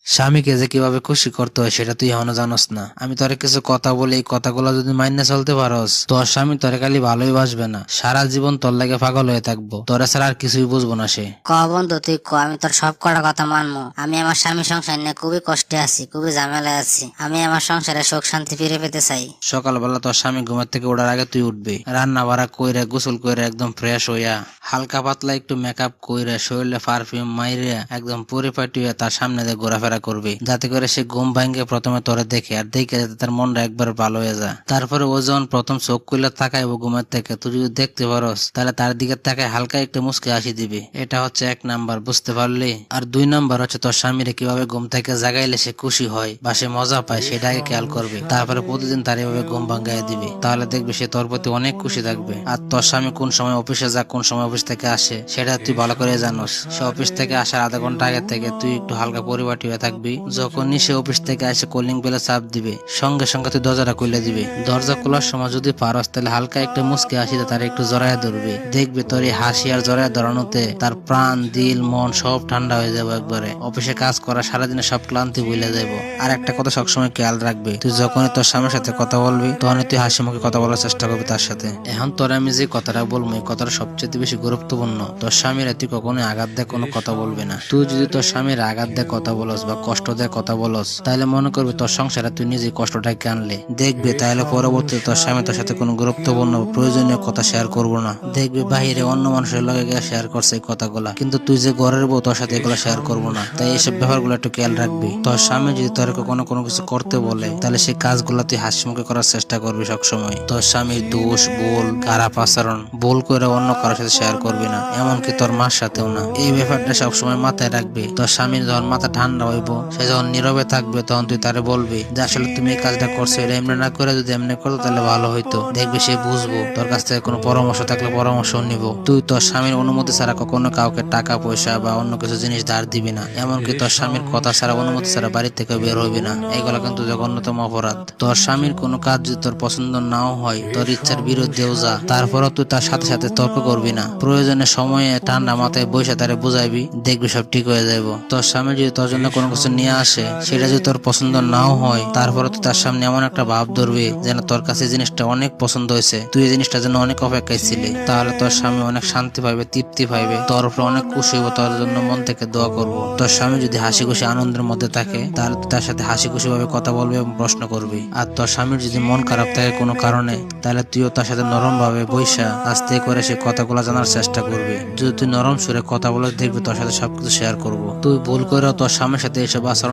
স্বামীকে যে কিভাবে খুশি করতে হয় সেটা তুই এখনো জানোস না। আমি তোরে কিছু কথা বলি, এই কথাগুলো যদি মাইনে চলতে পারস, তোর স্বামী তোরে খালি ভালোই বাসবে না, সারা জীবন তোর লাগে পাগল হয়ে থাকবো। তোরা ছাড়া আর কিছুই বুঝবো না সে। ক বন্ধু তুই ক, আমি তোর সব কটা কথা মানবো। আমি আমার স্বামী সংসার নিয়ে খুবই কষ্টে আছি, খুবই ঝামেলায় আছি। আমি আমার সংসারে সুখ শান্তি ফিরে পেতে চাই। সকালবেলা তোর স্বামী ঘুমের থেকে ওঠার আগে তুই উঠবি, রান্না বাড়া কইরা গোসল কইরা একদম ফ্রেশ হইয়া, হালকা পাতলা একটু মেকআপ কইরা, শরীরে পারফিউম মাইরা একদম পরিপাটি হয়ে তার সামনে দিয়ে ঘোরাফেরা করবি, যাতে করে সে ঘুম ভাঙ্গে প্রথমে তোরে দেখে, আর দেখে যাতে তার মনটা একবার ভালো হয়ে যায়। তারপরে ও যখন প্রথম চোখ খুলে তাকাইবো ঘুমের থেকে, তুই যদি দেখতে পারস তাহলে তার দিকে তাকায় হালকা একটু মুচকি হাসি দিবি। এটা হচ্ছে 1 নাম্বার, বুঝতে পারলি? আর 2 নাম্বার হচ্ছে তোর স্বামীরে কিভাবে ঘুম থেকে জাগাইলে সে খুশি হয় বা সে মজা পায় সেটা আগে খেয়াল করবি। তারপরে প্রতিদিন তার এভাবে ঘুম ভাঙ্গাই দিবি, তাহলে দেখবি সে তোর প্রতি অনেক খুশি থাকবে। আর তোর স্বামী কোন সময় অফিসে যা, কোন সময় অফিস থেকে আসে সেটা তুই ভালো করে জানোস। সে অফিস থেকে আসার আধা ঘন্টা আগে থেকে তুই একটু হালকা পরিপাটি হয়ে থাকবি। যখনই সে অফিস থেকে এসে কলিং বেলে চাপ দিবে, সঙ্গে সঙ্গে তুই দরজাটা খুলে দিবি। দরজা খোলার সময় যদি পারস তাহলে হালকা একটু মুচকি হাসিতে তার একটু জড়ায় ধরবি। দেখবি তোর এই হাসি আর জড়ায় ধরানোতে তার প্রাণ, দিল, মন সব ঠান্ডা হয়ে যাবে একবারে। অফিসে কাজ করা সারাদিনে সব ক্লান্তি ভুলে যাবো। আর একটা কথা সবসময় খেয়াল রাখবি, তুই যখনই তোর স্বামীর সাথে কথা বলবি তখনই তুই হাসি মুখে কথা বলার চেষ্টা করবি তার সাথে। এখন তোর আমি যে কথাটা বলবো এই কথাটা সবচেয়ে বেশি গুরুত্বপূর্ণ। তোর স্বামীর তুই কখনোই আঘাত দেয় কোনো কথা বলবি না। তুই যদি তোর স্বামীর আঘাত দেয় কথা বলস বা কষ্ট দেয় কথা বলস, তাহলে মনে করবি তোর সংসারে তুই নিজেই কষ্টটাকে আনলে। দেখবি তাহলে পরবর্তীতে তোর স্বামী তোর সাথে কোনো গুরুত্বপূর্ণ প্রয়োজনীয় কথা শেয়ার করবো না। দেখবি বাহিরে অন্য মানুষের লগে গিয়ে শেয়ার করছে এই কথাগুলা, কিন্তু তুই যে ঘরের বউ তোর সাথে এগুলো শেয়ার করবো না। তাই এইসব ব্যাপারগুলো একটু খেয়াল রাখবি। তোর স্বামী যদি তোর কোনো কিছু করতে বলে তাহলে সেই কাজগুলো তুই হাসি মুখে করার চেষ্টা করবি সবসময়। তোর স্বামীর দোষ, ভুল, খারাপ আচরণ ভুল করে অন্য কারোর সাথে শেয়ার করবি না, এমনকি তোর মার সাথেও না। এই ব্যাপারটা সবসময় মাথায় রাখবি। তোর স্বামীর যখন মাথা ঠান্ডা হইব, সে যখন নীরবে থাকবে, তখন তুই তারে বলবি যে আসলে তুমি এই কাজটা করছো, এটা এমনি না করে যদি এমনি করতো তাহলে ভালো হইতো। দেখবি সে বুঝবো। তোর কাছ থেকে কোনো পরামর্শ থাকলে পরামর্শ নিব। তুই তোর স্বামীর অনুমতি ছাড়া কখনো কাউকে টাকা পয়সা বা অন্য কিছু জিনিস ধার দিবি না, এমনকি তোর স্বামীর কথা ছাড়া, অনুমতি ছাড়া বাড়ি থেকে বের হইবি না। এগুলো কিন্তু জঘন্যতম অপরাধ। তোর স্বামীর কোনো কাজ যদি তোর পছন্দ নাও হয়, তোর ইচ্ছার বিরুদ্ধেও যা, তারপরও তুই তার সাথে সাথে তর্ক করবি না। প্রয়োজনে সময়ে ঠান্ডা মাথায় বসে তারে বুঝাইবি, দেখবি সব ঠিক হয়ে যাইব। তোর স্বামী যদি তোর জন্য কোনো কিছু নিয়ে আসে, সেটা যদি তোর পছন্দ নাও হয়, তারপরে তুই তার সামনে এমন একটা ভাব ধরবি যেন তোর কাছে জিনিসটা অনেক পছন্দ হয়েছে, তুই এই জিনিসটার জন্য অনেক অপেক্ষায় ছিলি। তাহলে তোর স্বামী অনেক শান্তি পাইবে, তৃপ্তি পাইবে, তোর উপরে অনেক খুশি হইব, তোর জন্য মন থেকে দোয়া করবো। তোর স্বামী যদি হাসি খুশি আনন্দের মধ্যে থাকে, তাহলে তুই তার সাথে হাসি খুশি ভাবে কথা বলবি এবং প্রশ্ন করবি। আর তোর স্বামীর যদি মন খারাপ থাকে কোনো কারণে, তাহলে তুইও তার সাথে নরম ভাবে বৈশা আস্তে করে সে কথাগুলো জানার চেষ্টা করবি। যদি তুই নরম সুরে কথা বলে, দেখবি তোর সাথে সবকিছু শেয়ার করবো। তুই ভুল করে তোর স্বামীর সাথে এসব আচরণ